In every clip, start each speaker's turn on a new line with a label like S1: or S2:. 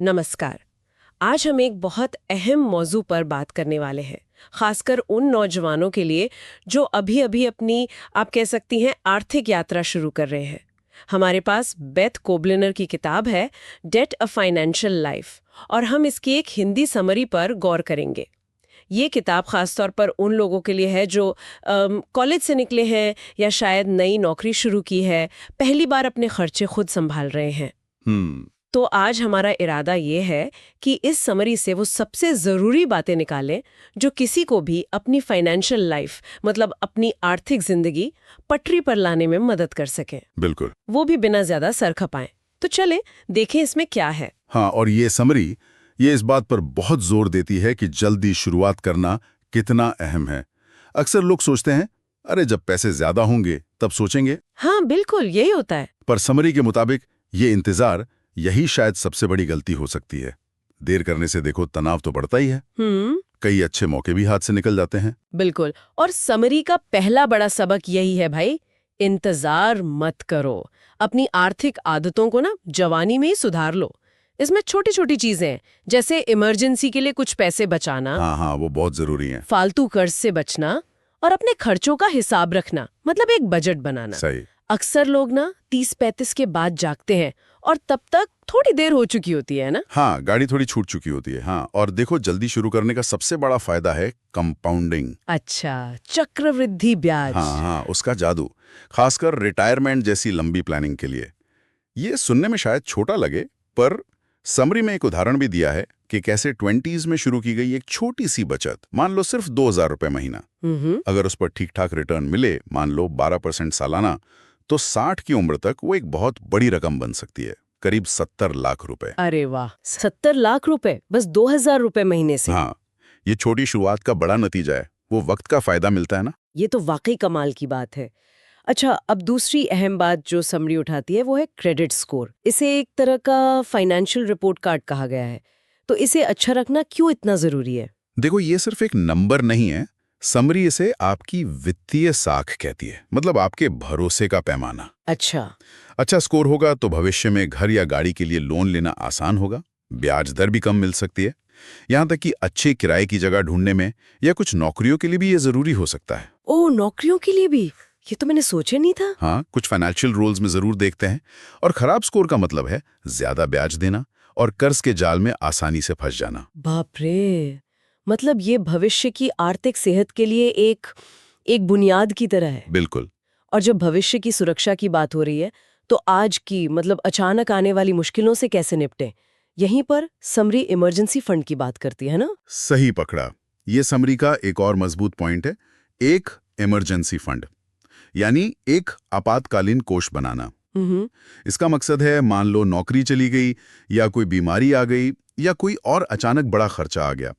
S1: नमस्कार। आज हम एक बहुत अहम मौजू पर बात करने वाले हैं, खासकर उन नौजवानों के लिए जो अभी-अभी अपनी आप कह सकती हैं आर्थिक यात्रा शुरू कर रहे हैं। हमारे पास बेथ कोबलनर की किताब है डेट अ फाइनेंशियल लाइफ और हम इसकी एक हिंदी समरी पर गौर करेंगे। ये किताब खासतौर पर उन लोगों के लिए है जो कॉलेज से निकले हैं या शायद नई नौकरी शुरू की है, पहली बार अपने खर्चे खुद संभाल रहे हैं। तो आज हमारा इरादा ये है कि इस समरी से वो सबसे ज़रूरी बातें निकालें जो किसी को भी अपनी फाइनेंशियल लाइफ मतलब अपनी आर्थिक जिंदगी पटरी पर लाने में मदद कर सकें।
S2: बिल्कुल।
S1: वो भी बिना ज़्यादा सर खपाएं। तो चलें देखें इसमें क्या है।
S2: हाँ, और ये समरी ये इस बात पर बहुत जोर देती है कि जल्दी शुरुआत करना कितना अहम है। अक्सर लोग सोचते हैं अरे जब पैसे ज्यादा होंगे तब सोचेंगे।
S1: हाँ बिल्कुल यही होता है।
S2: पर समरी के मुताबिक ये इंतजार यही शायद सबसे बड़ी गलती हो सकती है। देर करने से देखो तनाव तो बढ़ता ही है, कई अच्छे मौके भी हाथ से निकल जाते हैं।
S1: बिल्कुल। और समरी का पहला बड़ा सबक यही है भाई, इंतजार मत करो। अपनी आर्थिक आदतों को ना जवानी में ही सुधार लो। इसमें छोटी छोटी चीजें हैं, जैसे इमरजेंसी के लिए कुछ पैसे बचाना।
S2: हाँ, वो बहुत जरूरी है।
S1: फालतू कर्ज से बचना और अपने खर्चों का हिसाब रखना, मतलब एक बजट बनाना।
S2: सही।
S1: अक्सर लोग ना 30-35 के बाद जागते हैं और तब तक थोड़ी देर हो चुकी होती है ना।
S2: हाँ, गाड़ी थोड़ी छूट चुकी होती है। हाँ, और देखो जल्दी शुरू करने का सबसे बड़ा फायदा है कंपाउंडिंग।
S1: अच्छा, चक्रवृद्धि ब्याज।
S2: हाँ, उसका जादू, खासकर रिटायरमेंट जैसी लंबी प्लानिंग के लिए। ये सुनने में शायद छोटा लगे, पर समरी में एक उदाहरण भी दिया है कि कैसे 20s में शुरू की गई एक छोटी सी बचत, मान लो सिर्फ 2000 रुपए महीना, अगर उस पर ठीक ठाक रिटर्न मिले, मान लो 12% सालाना, तो 60 की उम्र तक वो एक बहुत बड़ी रकम बन सकती है, करीब 70 लाख रुपए।
S1: अरे वाह, 70 लाख रुपए बस 2000 रुपए महीने से।
S2: हाँ, ये छोटी शुरुआत का बड़ा नतीजा है। वो वक्त का फायदा मिलता है ना।
S1: ये तो वाकई कमाल की बात है। अच्छा, अब दूसरी अहम बात जो समरी उठाती है वो है क्रेडिट स्कोर। इसे एक तरह का फाइनेंशियल रिपोर्ट कार्ड कहा गया है। तो इसे अच्छा रखना क्यों इतना जरूरी है?
S2: देखो, ये सिर्फ एक नंबर नहीं है। समरी इसे आपकी वित्तीय साख कहती है, मतलब आपके भरोसे का पैमाना। अच्छा स्कोर होगा तो भविष्य में घर या गाड़ी के लिए लोन लेना आसान होगा, ब्याज दर भी कम मिल सकती है। यहाँ तक कि अच्छे किराए की जगह ढूंढने में या कुछ नौकरियों के लिए भी ये जरूरी हो सकता है।
S1: ओह, नौकरियों के लिए भी? ये तो मैंने सोचा नहीं था।
S2: हाँ, कुछ फाइनेंशियल रूल्स में जरूर देखते हैं। और खराब स्कोर का मतलब है ज्यादा ब्याज देना और कर्ज के जाल में आसानी से फंस जाना।
S1: बाप रे, मतलब ये भविष्य की आर्थिक सेहत के लिए एक बुनियाद की तरह है।
S2: बिल्कुल।
S1: और जब भविष्य की सुरक्षा की बात हो रही है तो आज की मतलब अचानक आने वाली मुश्किलों से कैसे निपटें, यहीं पर समरी इमरजेंसी फंड की बात करती है ना।
S2: सही पकड़ा। ये समरी का एक और मजबूत पॉइंट है, एक इमरजेंसी फंड, यानी एक आपातकालीन कोष बनाना। इसका मकसद है, मान लो नौकरी चली गई या कोई बीमारी आ गई या कोई और अचानक बड़ा खर्चा आ गया,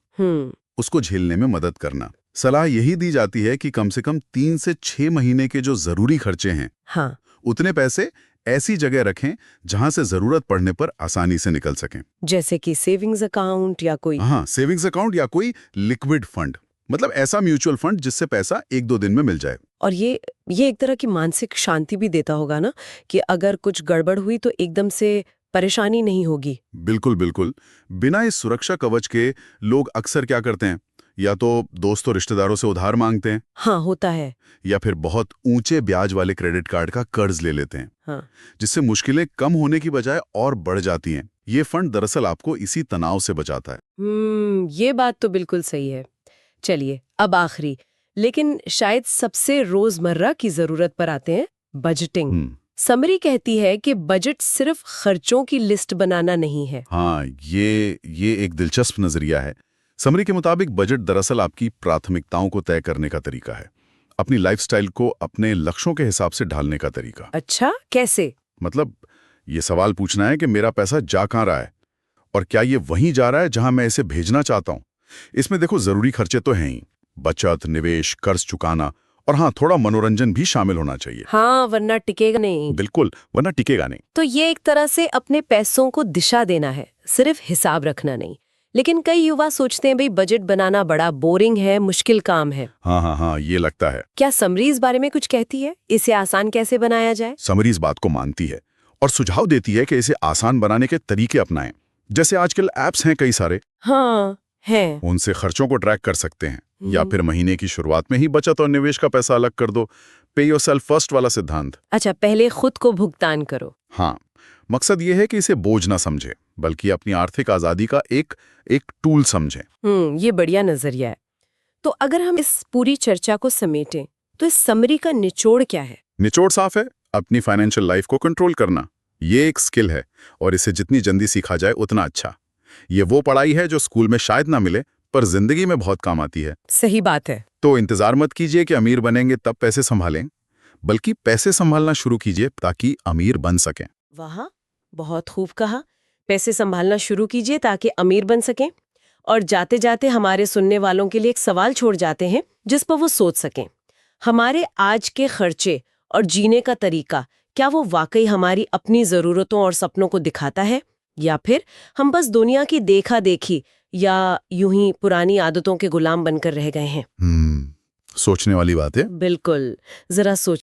S2: उसको झेलने में मदद करना। सलाह यही दी जाती है कि कम से कम 3 से 6 महीने के जो जरूरी खर्चे हैं,
S1: हाँ,
S2: उतने पैसे ऐसी जगह रखें जहां से जरूरत पड़ने पर आसानी से निकल सकें।
S1: जैसे कि सेविंग्स अकाउंट या कोई।
S2: हाँ, सेविंग्स अकाउंट या कोई लिक्विड फंड, मतलब ऐसा म्यूचुअल फंड जिससे पैसा 1-2 दिन में मिल जाए।
S1: और ये एक तरह की मानसिक शांति भी देता होगा ना, कि अगर कुछ गड़बड़ हुई तो एकदम से परेशानी नहीं होगी।
S2: बिल्कुल बिल्कुल। बिना इस सुरक्षा कवच के लोग अक्सर क्या करते हैं, या तो दोस्तों रिश्तेदारों से उधार मांगते हैं,
S1: हाँ होता है,
S2: या फिर बहुत ऊंचे ब्याज वाले क्रेडिट कार्ड का कर्ज ले लेते हैं,
S1: हाँ,
S2: जिससे मुश्किलें कम होने की बजाय और बढ़ जाती हैं। ये फंड दरअसल आपको इसी तनाव से बचाता है।
S1: ये बात तो बिल्कुल सही है। चलिए अब आखिरी लेकिन शायद सबसे रोजमर्रा की जरूरत पर आते हैं, बजटिंग। समरी कहती है कि बजट सिर्फ खर्चों की लिस्ट बनाना नहीं है।
S2: हाँ, ये एक दिलचस्प नजरिया है। समरी के मुताबिक बजट दरअसल आपकी प्राथमिकताओं को तय करने का तरीका है, अपनी लाइफस्टाइल को अपने लक्ष्यों के हिसाब से ढालने का तरीका।
S1: अच्छा, कैसे?
S2: मतलब ये सवाल पूछना है कि मेरा पैसा जा कहाँ रहा है और क्या ये वहीं जा रहा है जहां मैं इसे भेजना चाहता हूं। इसमें देखो जरूरी खर्चे तो हैं ही, बचत, निवेश, कर्ज चुकाना, और हाँ, थोड़ा मनोरंजन भी शामिल होना चाहिए।
S1: हाँ, वरना टिकेगा नहीं।
S2: बिल्कुल, वरना टिकेगा नहीं।
S1: तो ये एक तरह से अपने पैसों को दिशा देना है, सिर्फ हिसाब रखना नहीं। लेकिन कई युवा सोचते हैं भाई बजट बनाना बड़ा बोरिंग है, मुश्किल काम है।
S2: हाँ, ये लगता है।
S1: क्या समरी इस बारे में कुछ कहती है, इसे आसान कैसे बनाया जाए?
S2: समरी इस बात को मानती है और सुझाव देती है कि इसे आसान बनाने के तरीके अपनाएं। जैसे आजकल ऐप्स हैं कई सारे,
S1: हाँ है।
S2: उनसे खर्चों को ट्रैक कर सकते हैं। या फिर महीने की शुरुआत में ही बचत और निवेश का पैसा अलग कर दो। पे योरसेल्फ फर्स्ट वाला सिद्धांत।
S1: अच्छा, पहले खुद को भुगतान करो।
S2: हाँ, मकसद ये है कि इसे बोझ ना समझे, बल्कि अपनी आर्थिक आजादी का एक टूल समझें।
S1: ये बढ़िया नजरिया है। तो अगर हम इस पूरी चर्चा को समेटें तो इस समरी का निचोड़ क्या है?
S2: निचोड़ साफ है, अपनी फाइनेंशियल लाइफ को कंट्रोल करना। ये एक स्किल है और इसे जितनी जल्दी सीखा जाए उतना अच्छा। ये वो पढ़ाई है जो स्कूल में शायद ना मिले, पर जिंदगी में बहुत काम आती है।
S1: सही बात है।
S2: तो इंतजार मत कीजिए कि अमीर बनेंगे तब पैसे संभालें, बल्कि पैसे संभालना शुरू कीजिए ताकि अमीर बन सकें।
S1: वाह, बहुत खूब कहा। पैसे संभालना शुरू कीजिए ताकि अमीर बन सकें। और जाते जाते हमारे सुनने वालों के लिए एक सवाल छोड़ जाते हैं जिस पर वो सोच सकें। हमारे आज के खर्चे और जीने का तरीका, क्या वो वाकई हमारी अपनी ज़रूरतों और सपनों को दिखाता है, या फिर हम बस दुनिया की देखा देखी या यूं ही पुरानी आदतों के गुलाम बनकर रह गए हैं?
S2: सोचने वाली बात है।
S1: बिल्कुल, जरा सोच